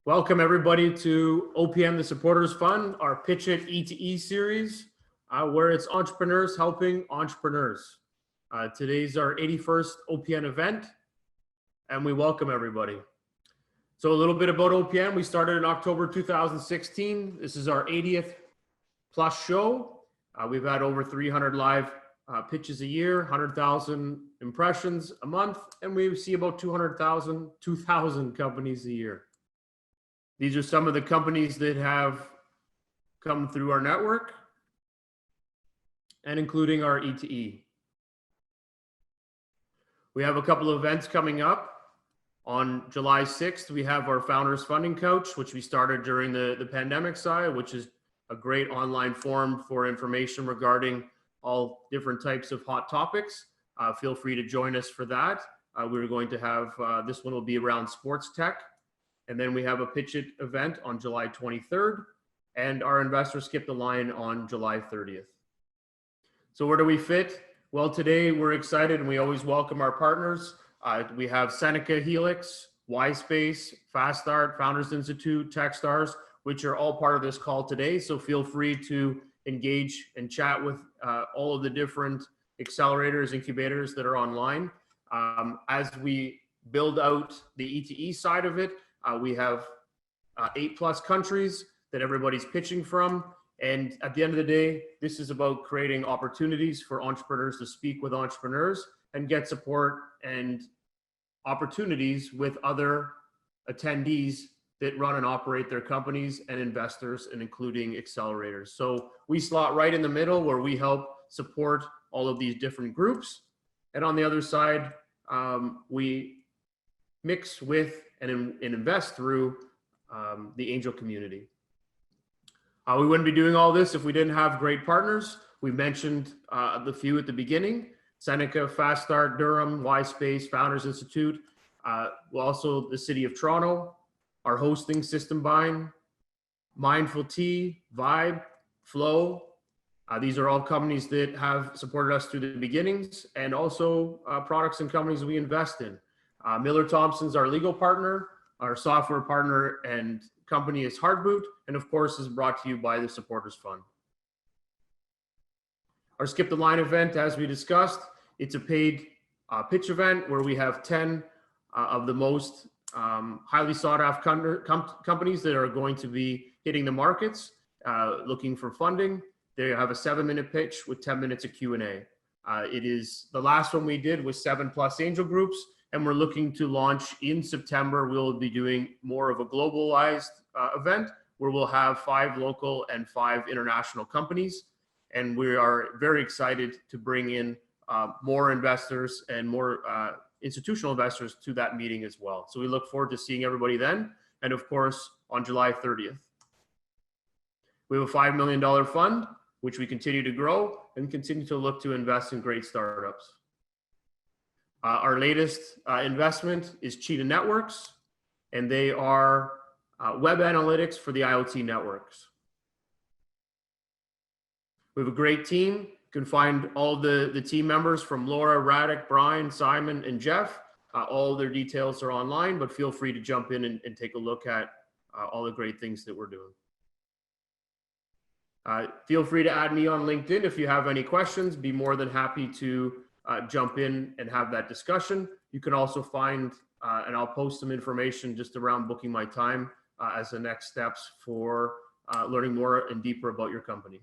Welcome everybody to OPM, the Supporters Fund, our Pitch It E2E series, where it's entrepreneurs helping entrepreneurs. Today's our 81st OPM event, and we welcome everybody. So a little bit about OPM. We started in October 2016. This is our 80th plus show. We've had over 300 live pitches a year, 100,000 impressions a month, and we see about 2,000 companies a year. These are some of the companies that have come through our network, and including our e2e. We have a couple of events coming up. On July 6th, we have our Founders Funding Couch, which we started during the pandemic side, which is a great online forum for information regarding all different types of hot topics. Feel free to join us for that. We're going to have, this one will be around sports tech. And then we have a Pitch It event on July 23rd, and our Investor Skip the Line on July 30th. So where do we fit? Well, today we're excited and we always welcome our partners. We have Seneca Helix, Y-Space, Fast Start, Founders Institute, Techstars, which are all part of this call today. So feel free to engage and chat with all of the different accelerators, incubators that are online. As we build out the e2e side of it, we have 8+ countries that everybody's pitching from. And at the end of the day, this is about creating opportunities for entrepreneurs to speak with entrepreneurs and get support and opportunities with other attendees that run and operate their companies and investors, and including accelerators. So we slot right in the middle where we help support all of these different groups. And on the other side, we mix with and invest through the angel community. We wouldn't be doing all this if we didn't have great partners. We mentioned the few at the beginning: Seneca, Fast Start, Durham, Y-Space, Founders Institute. Also the City of Toronto, our hosting system buying, Mindful Tea, Vibe, Flow. These are all companies that have supported us through the beginnings, and also products and companies we invest in. Miller Thompson's our legal partner. Our software partner and company is Hardboot, and of course is brought to you by the Supporters Fund. Our Skip the Line event, as we discussed, it's a paid pitch event where we have 10 of the most highly sought after companies that are going to be hitting the markets, looking for funding. They have a 7-minute pitch with 10 minutes of Q&A. It is the last one we did was 7+ angel groups, and we're looking to launch in September. We'll be doing more of a globalized event where we'll have 5 local and 5 international companies. And we are very excited to bring in more investors and more institutional investors to that meeting as well. So we look forward to seeing everybody then. And of course, on July 30th. We have a $5 million fund, which we continue to grow and continue to look to invest in great startups. Our latest investment is Cheetah Networks, and they are web analytics for the IoT networks. We have a great team. You can find all the team members from Laura, Radek, Brian, Simon, and Jeff. All their details are online, but feel free to jump in and take a look at all the great things that we're doing. Feel free to add me on LinkedIn if you have any questions. Be more than happy to jump in and have that discussion. You can also find, and I'll post some information just around booking my time as the next steps for learning more and deeper about your company.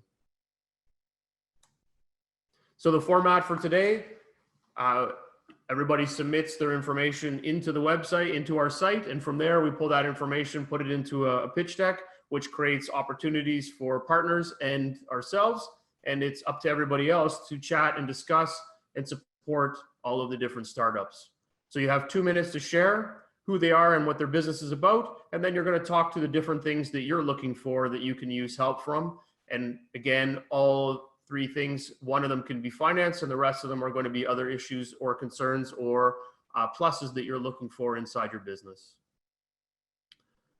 So the format for today, everybody submits their information into the website, into our site, and from there we pull that information, put it into a pitch deck, which creates opportunities for partners and ourselves. And it's up to everybody else to chat and discuss and support all of the different startups. So you have 2 minutes to share who they are and what their business is about. And then you're going to talk to the different things that you're looking for that you can use help from. And again, all 3 things, one of them can be finance, and the rest of them are going to be other issues or concerns or pluses that you're looking for inside your business.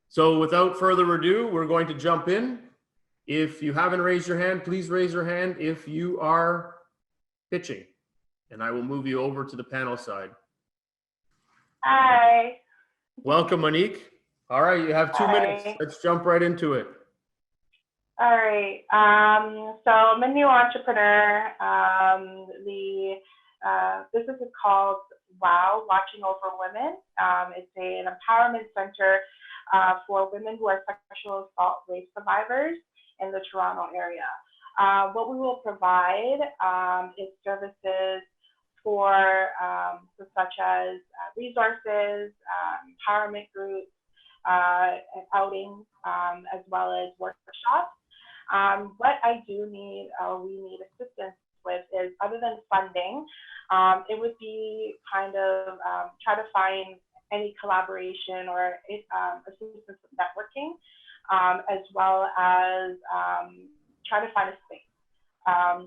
So without further ado, we're going to jump in. If you haven't raised your hand, please raise your hand if you are pitching, and I will move you over to the panel side. Hi. Welcome, Monique. All right, you have 2 minutes. Hi. Let's jump right into it. All right. So I'm a new entrepreneur. The business is called WOW, Watching Over Women. It's an empowerment center for women who are sexual assault rape survivors in the Toronto area. What we will provide is services for such as resources, empowerment groups, outings, as well as workshops. What I do need, we need assistance with is, other than funding, it would be kind of try to find any collaboration or assistance with networking, as well as try to find a space.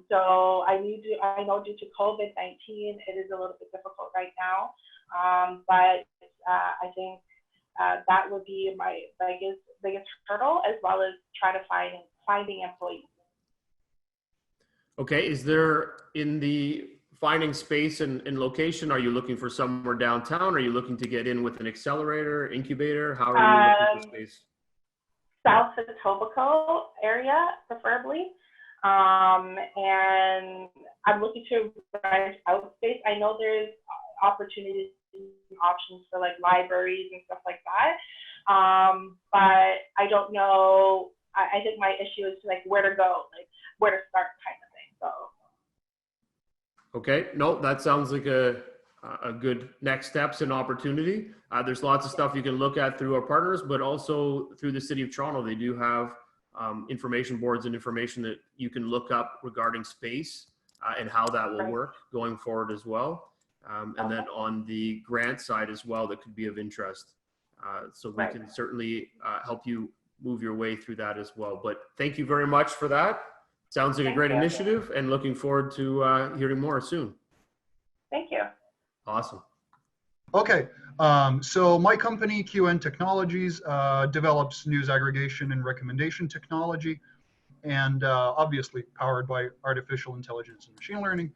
So I know due to COVID-19, it is a little bit difficult right now, but I think that would be my biggest hurdle, as well as try to finding employees. Okay, is there, in the finding space and location, are you looking for somewhere downtown? Are you looking to get in with an accelerator, incubator? How are you looking for space? South Etobicoke area, preferably. And I'm looking to branch out space. I know there's opportunities and options for like libraries and stuff like that. But I don't know. I think my issue is like where to go, like where to start kind of thing. So. Okay, no, that sounds like a good next steps and opportunity. There's lots of stuff you can look at through our partners, but also through the City of Toronto. They do have information boards and information that you can look up regarding space and how that will work going forward as well. And then on the grant side as well, that could be of interest. So we can certainly help you move your way through that as well. But thank you very much for that. Sounds like a great initiative, and looking forward to hearing more soon. Thank you. Awesome. Okay, so my company, QN Technologies, develops news aggregation and recommendation technology, and obviously powered by artificial intelligence and machine learning.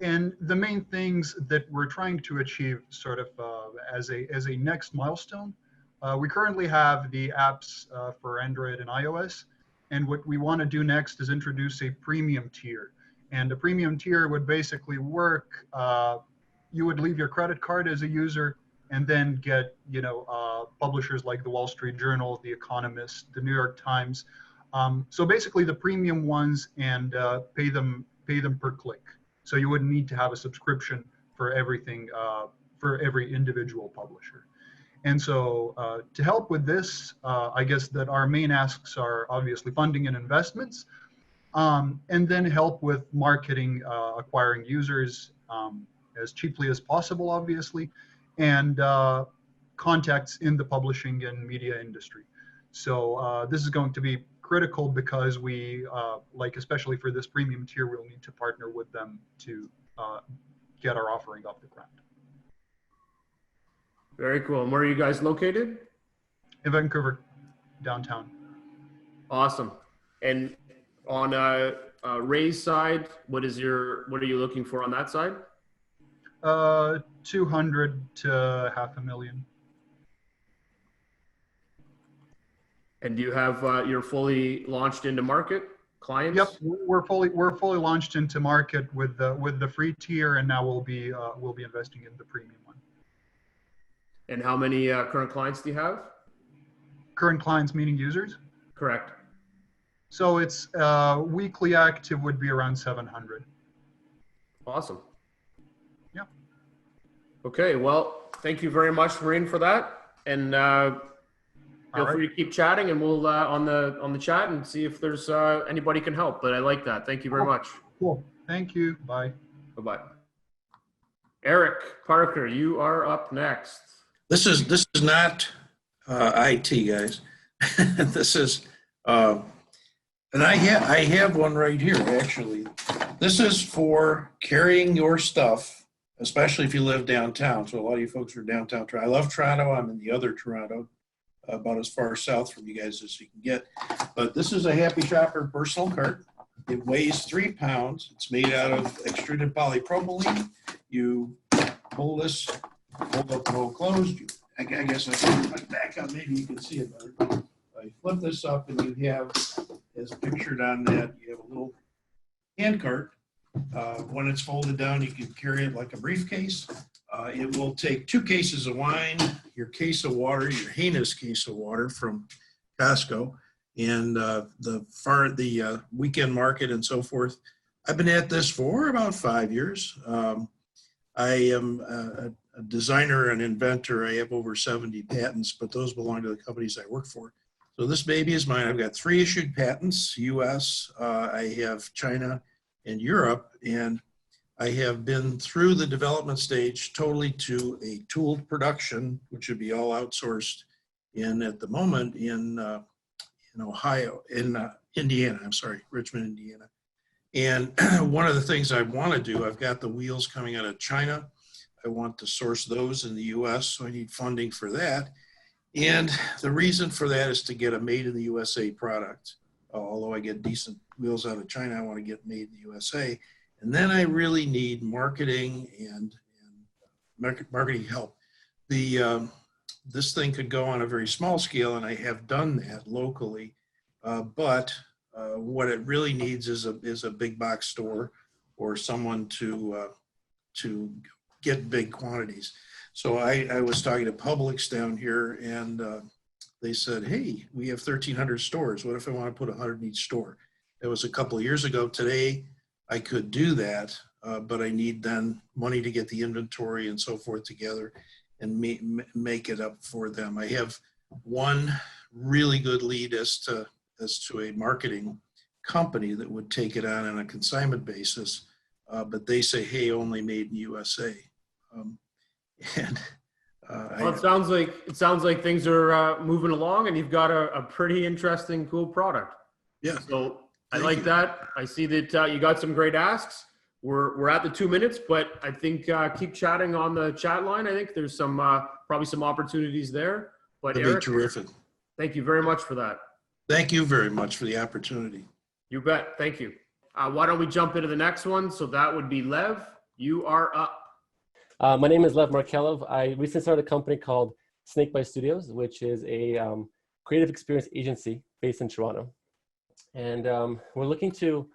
And the main things that we're trying to achieve sort of as a next milestone, we currently have the apps for Android and iOS. And what we want to do next is introduce a premium tier. And a premium tier would basically work, you would leave your credit card as a user and then get, publishers like the Wall Street Journal, The Economist, the New York Times. So basically the premium ones, and pay them per click. So you wouldn't need to have a subscription for everything, for every individual publisher. And so to help with this, I guess that our main asks are obviously funding and investments, and then help with marketing, acquiring users as cheaply as possible, obviously, and contacts in the publishing and media industry. So this is going to be critical because we, especially for this premium tier, we'll need to partner with them to get our offering off the ground. Very cool. And where are you guys located? In Vancouver, downtown. Awesome. And on Ray's side, what are you looking for on that side? 200 to $500,000. And do you have you're fully launched into market clients? Yep, we're fully launched into market with the free tier, and now we'll be investing in the premium one. And how many current clients do you have? Current clients meaning users? Correct. So it's weekly active would be around 700. Awesome. Yeah. Okay, well, thank you very much, Marine, for that. And feel free to keep chatting, and we'll on the chat and see if there's anybody can help. But I like that. Thank you very much. Cool. Thank you. Bye. Bye-bye. Eric Parker, you are up next. This is not IT, guys. This is and I have one right here, actually. This is for carrying your stuff, especially if you live downtown. So a lot of you folks are downtown. I love Toronto. I'm in the other Toronto, about as far south from you guys as you can get. But this is a Happy Shopper personal cart. It weighs 3 pounds. It's made out of extruded polypropylene. You pull this, hold up the hole closed, you I guess I can back up, maybe you can see it better. I flip this up and you have, as pictured on that, you have a little hand cart. When it's folded down, you can carry it like a briefcase. It will take 2 cases of wine, your case of water, your heinous case of water from Costco, and the weekend market and so forth. I've been at this for about 5 years. I am a designer and inventor. I have over 70 patents, but those belong to the companies I work for. So this baby is mine. I've got 3 issued patents, US, I have China and Europe, and I have been through the development stage totally to a tooled production, which would be all outsourced at the moment in Ohio, in Indiana, I'm sorry, Richmond, Indiana. And one of the things I want to do, I've got the wheels coming out of China. I want to source those in the US, so I need funding for that. And the reason for that is to get a made in the USA product. Although I get decent wheels out of China, I want to get made in the USA. And then I really need marketing and marketing help. This thing could go on a very small scale, and I have done that locally. But what it really needs is a big box store or someone to get big quantities. So I was talking to Publix down here, and they said, hey, we have 1,300 stores. What if I want to put 100 in each store? That was a couple of years ago. Today, I could do that, but I need then money to get the inventory and so forth together and make it up for them. I have one really good lead as to a marketing company that would take it on a consignment basis, but they say, hey, only made in USA. Well, it sounds like things are moving along, and you've got a pretty interesting, cool product. Yeah. So I like that. I see that you got some great asks. We're at the 2 minutes, but I think keep chatting on the chat line. I think there's some probably some opportunities there. But That'd Eric, be terrific. Thank you very much for that. Thank you very much for the opportunity. You bet. Thank you. Why don't we jump into the next one? So that would be Lev. You are up. My name is Lev Markelov. I recently started a company called Snakebite Studios, which is a creative experience agency based in Toronto. And we're looking to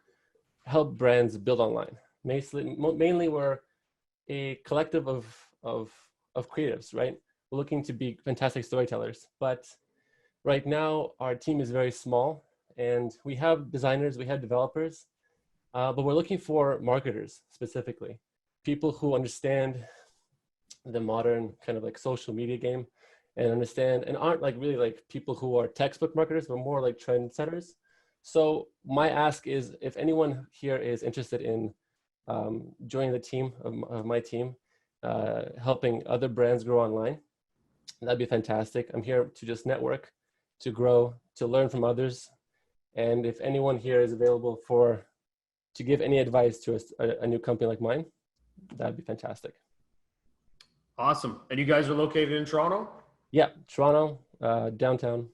help brands build online. Mainly we're a collective of creatives, right? We're looking to be fantastic storytellers. But right now, our team is very small, and we have designers, we have developers, but we're looking for marketers specifically. People who understand the modern kind of like social media game and understand and aren't like really like people who are textbook marketers, but more like trendsetters. So my ask is, if anyone here is interested in joining the team of my team, helping other brands grow online, that'd be fantastic. I'm here to just network, to grow, to learn from others. And if anyone here is available to give any advice to a new company like mine, that'd be fantastic. Awesome. And you guys are located in Toronto? Yeah, Toronto, downtown.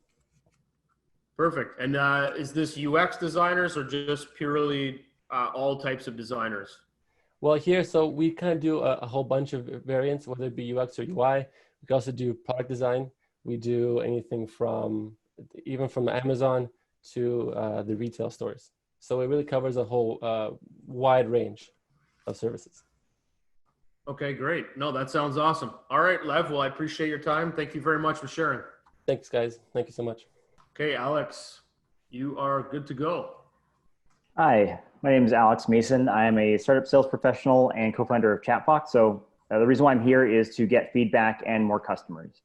Perfect. And is this UX designers or just purely all types of designers? Well, here, so we kind of do a whole bunch of variants, whether it be UX or UI. We can also do product design. We do anything even from Amazon to the retail stores. So it really covers a whole wide range of services. Okay, great. No, that sounds awesome. All right, Lev, well, I appreciate your time. Thank you very much for sharing. Thanks, guys. Thank you so much. Okay, Alex, you are good to go. Hi, my name is Alex Mason. I am a startup sales professional and co-founder of Chatbox. So the reason why I'm here is to get feedback and more customers.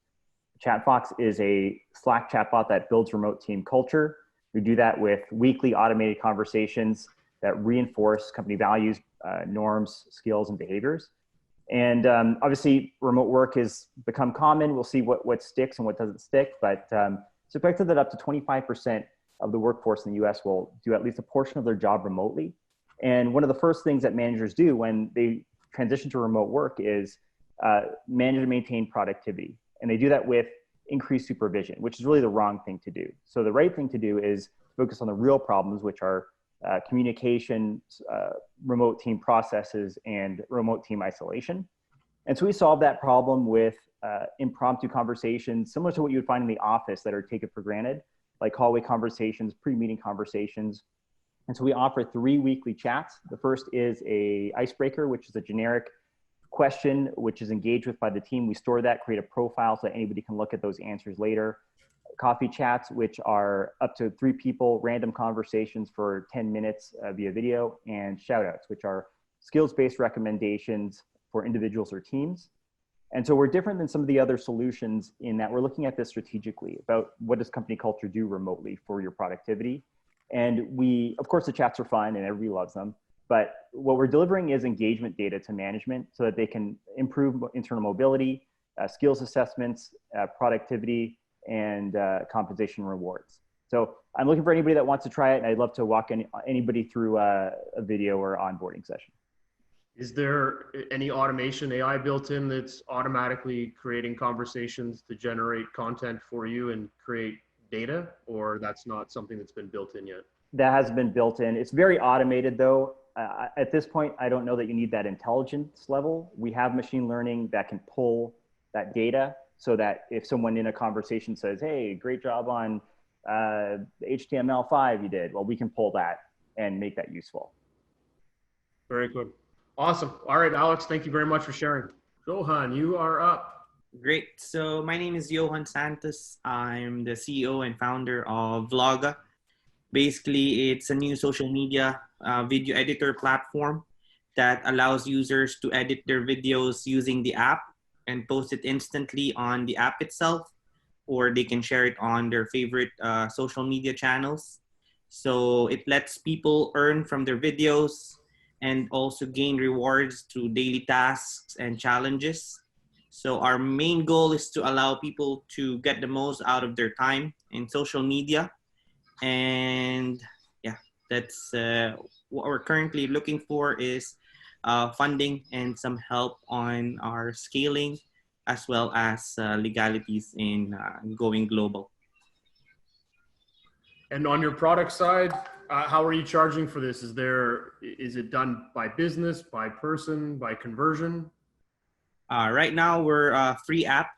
Chatbox is a Slack chatbot that builds remote team culture. We do that with weekly automated conversations that reinforce company values, norms, skills, and behaviors. And obviously, remote work has become common. We'll see what sticks and what doesn't stick. But it's expected that up to 25% of the workforce in the US will do at least a portion of their job remotely. And one of the first things that managers do when they transition to remote work is manage and maintain productivity. And they do that with increased supervision, which is really the wrong thing to do. So the right thing to do is focus on the real problems, which are communication, remote team processes, and remote team isolation. And so we solved that problem with impromptu conversations, similar to what you would find in the office that are taken for granted, like hallway conversations, pre-meeting conversations. And so we offer 3 weekly chats. The first is a icebreaker, which is a generic question, which is engaged with by the team. We store that, create a profile so that anybody can look at those answers later. Coffee chats, which are up to 3 people, random conversations for 10 minutes via video, and shout outs, which are skills-based recommendations for individuals or teams. And so we're different than some of the other solutions in that we're looking at this strategically about what does company culture do remotely for your productivity. And we, of course, the chats are fun and everybody loves them, but what we're delivering is engagement data to management so that they can improve internal mobility, skills assessments, productivity, and compensation rewards. So I'm looking for anybody that wants to try it, and I'd love to walk anybody through a video or onboarding session. Is there any automation AI built in that's automatically creating conversations to generate content for you and create data, or that's not something that's been built in yet? That has been built in. It's very automated though. At this point, I don't know that you need that intelligence level. We have machine learning that can pull that data so that if someone in a conversation says, hey, great job on the HTML5 you did, well, we can pull that and make that useful. Very good. Awesome. All right, Alex, thank you very much for sharing. Johan, you are up. Great. So my name is Johan Santos. I'm the CEO and founder of Vlogga. Basically, it's a new social media video editor platform that allows users to edit their videos using the app and post it instantly on the app itself, or they can share it on their favorite social media channels. So it lets people earn from their videos and also gain rewards through daily tasks and challenges. So our main goal is to allow people to get the most out of their time in social media. And yeah, that's what we're currently looking for is funding and some help on our scaling, as well as legalities in going global. And on your product side, how are you charging for this? Is it done by business, by person, by conversion? Right now, we're a free app.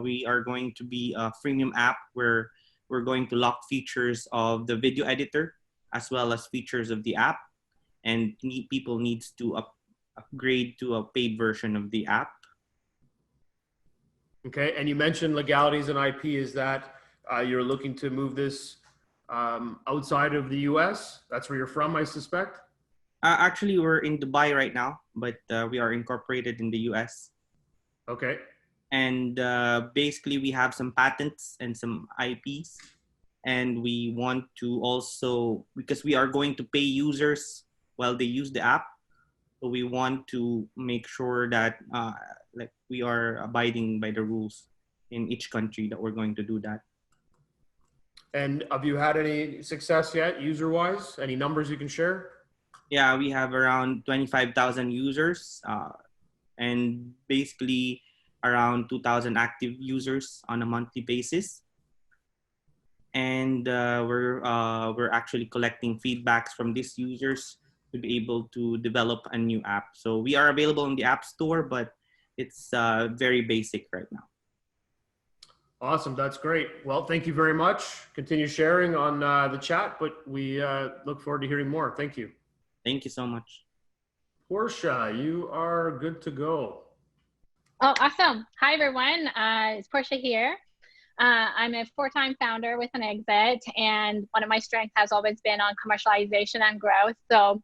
We are going to be a freemium app where we're going to lock features of the video editor as well as features of the app. And people need to upgrade to a paid version of the app. Okay, and you mentioned legalities and IP. Is that you're looking to move this outside of the US? That's where you're from, I suspect? Actually, we're in Dubai right now, but we are incorporated in the US. Okay. And basically, we have some patents and some IPs. And we want to also, because we are going to pay users while they use the app, so we want to make sure that like we are abiding by the rules in each country that we're going to do that. And have you had any success yet, user-wise? Any numbers you can share? Yeah, we have around 25,000 users and basically around 2,000 active users on a monthly basis. And we're actually collecting feedbacks from these users to be able to develop a new app. So we are available in the App Store, but it's very basic right now. Awesome, that's great. Well, thank you very much. Continue sharing on the chat, but we look forward to hearing more. Thank you. Thank you so much. Porsche, you are good to go. Oh, awesome. Hi, everyone. It's Porsche here. I'm a 4-time founder with an exit, and one of my strengths has always been on commercialization and growth. So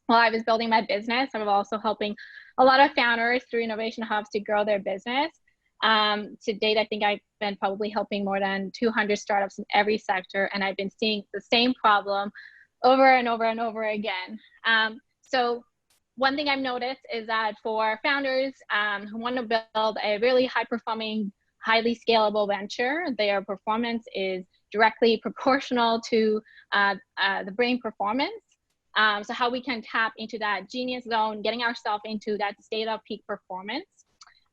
while I was building my business, I was also helping a lot of founders through innovation hubs to grow their business. To date, I think I've been probably helping more than 200 startups in every sector, and I've been seeing the same problem over and over and over again. So one thing I've noticed is that for founders who want to build a really high-performing, highly scalable venture, their performance is directly proportional to the brain performance. So how we can tap into that genius zone, getting ourselves into that state of peak performance.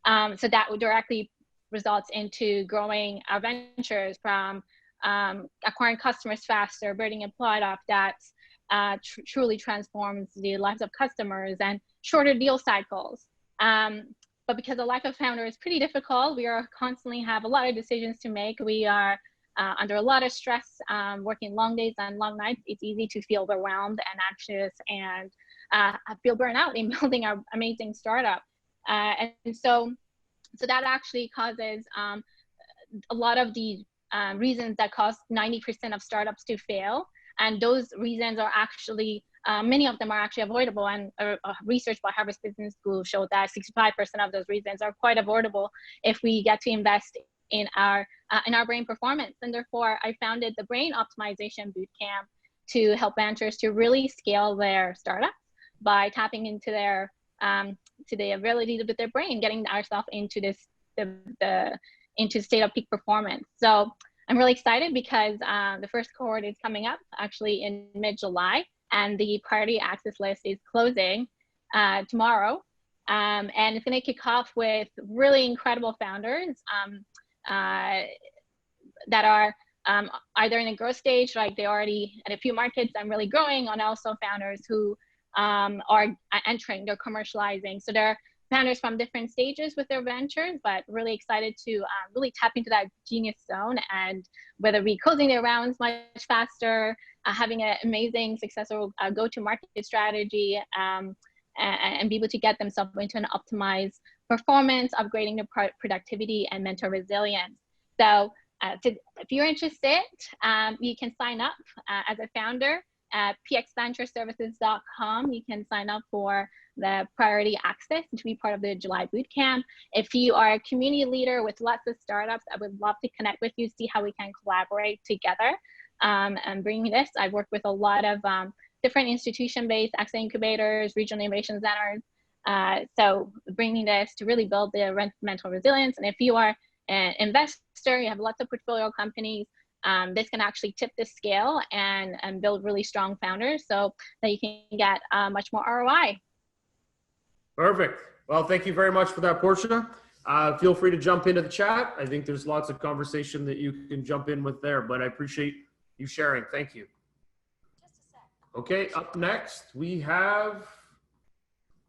So that would directly results into growing our ventures from acquiring customers faster, building a product that truly transforms the lives of customers, and shorter deal cycles. but because the life of founder is pretty difficult, we are constantly have a lot of decisions to make. We are under a lot of stress, working long days and long nights. It's easy to feel overwhelmed and anxious and feel burnt out in building our amazing startup. And so that actually causes a lot of the reasons that cause 90% of startups to fail. And those reasons are actually, many of them are actually avoidable. And research by Harvard Business School showed that 65% of those reasons are quite avoidable if we get to invest in our brain performance. And therefore, I founded the Brain Optimization Bootcamp to help ventures to really scale their startups by tapping into their to the ability with their brain, getting ourselves into into state of peak performance. So I'm really excited because the first cohort is coming up actually in mid-July, and the priority access list is closing tomorrow. And it's going to kick off with really incredible founders that are either in a growth stage, like they already at a few markets and really growing, and also founders who are entering, they're commercializing. So they're founders from different stages with their ventures, but really excited to really tap into that genius zone, and whether we closing their rounds much faster, having an amazing, successful go-to-market strategy, and be able to get themselves into an optimized performance, upgrading their productivity and mental resilience. So if you're interested, you can sign up as a founder at pxventureservices.com. You can sign up for the priority access to be part of the July bootcamp. If you are a community leader with lots of startups, I would love to connect with you, see how we can collaborate together and bring this. I've worked with a lot of different institution-based access incubators, regional innovation centers. So bringing this to really build the mental resilience. And if you are an investor, you have lots of portfolio companies, this can actually tip the scale and build really strong founders so that you can get much more ROI. Perfect. Well, thank you very much for that, Portia. Feel free to jump into the chat. I think there's lots of conversation that you can jump in with there, but I appreciate you sharing. Thank you. Just a sec. Okay, up next, we have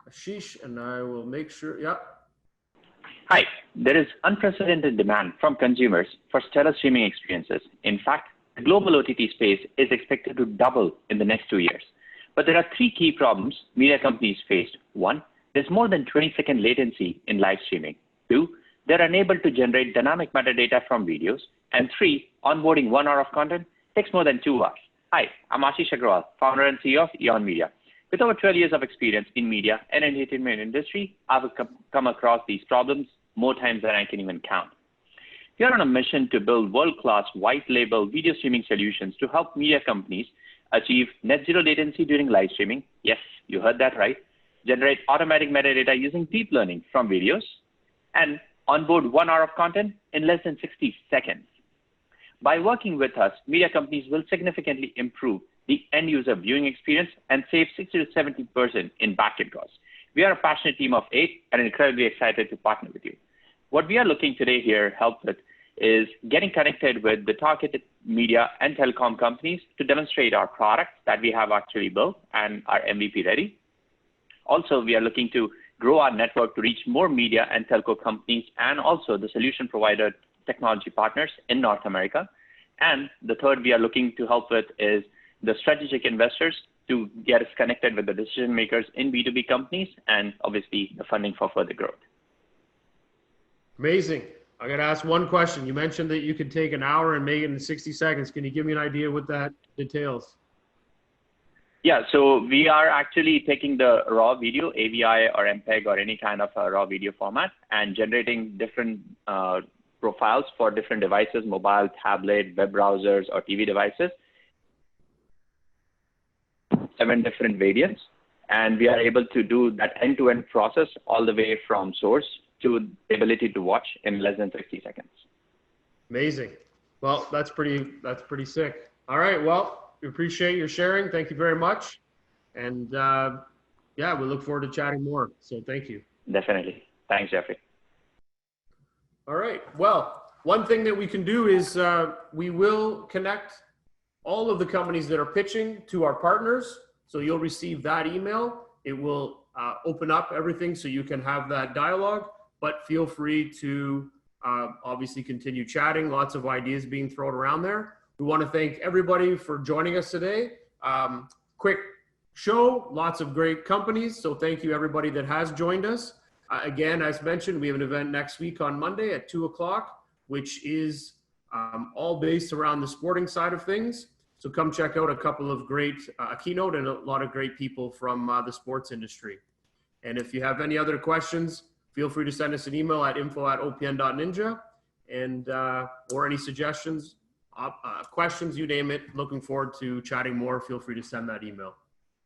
Ashish, and I will make sure, yep. Hi, there is unprecedented demand from consumers for stellar streaming experiences. In fact, the global OTT space is expected to double in the next 2 years. But there are three key problems media companies face. One, there's more than 20-second latency in live streaming. Two, they're unable to generate dynamic metadata from videos. And three, onboarding 1 hour of content takes more than 2 hours. Hi, I'm Ashish Agrawal, founder and CEO of Eon Media. With over 12 years of experience in media and entertainment industry, I've come across these problems more times than I can even count. We are on a mission to build world-class white-label video streaming solutions to help media companies achieve net zero latency during live streaming. Yes, you heard that right. Generate automatic metadata using deep learning from videos, and onboard 1 hour of content in less than 60 seconds. By working with us, media companies will significantly improve the end-user viewing experience and save 60 to 70% in backend costs. We are a passionate team of 8 and incredibly excited to partner with you. What we are looking today here help with is getting connected with the targeted media and telecom companies to demonstrate our products that we have actually built and are MVP ready. Also, we are looking to grow our network to reach more media and telco companies and also the solution provider technology partners in North America. And the third we are looking to help with is the strategic investors to get us connected with the decision makers in B2B companies and obviously the funding for further growth. Amazing. I got to ask one question. You mentioned that you could take an hour and make it in 60 seconds. Can you give me an idea what that entails? Yeah, so we are actually taking the raw video, AVI or MPEG or any kind of a raw video format, and generating different profiles for different devices, mobile, tablet, web browsers, or TV devices. 7 different variants, and we are able to do that end-to-end process all the way from source to the ability to watch in less than 60 seconds. Amazing. Well, that's pretty sick. All right. Well, we appreciate your sharing. Thank you very much. And yeah, we look forward to chatting more. So thank you. Definitely. Thanks, Jeffrey. All right. Well, one thing that we can do is we will connect all of the companies that are pitching to our partners. So you'll receive that email. It will open up everything so you can have that dialogue. but feel free to obviously continue chatting. Lots of ideas being thrown around there. We want to thank everybody for joining us today. Quick show, lots of great companies. So thank you everybody that has joined us. Again, as mentioned, we have an event next week on Monday at 2 o'clock, which is all based around the sporting side of things. So come check out a couple of great keynote and a lot of great people from the sports industry. And if you have any other questions, feel free to send us an email at info@opn.ninja, and or any suggestions, questions, you name it. Looking forward to chatting more. Feel free to send that email.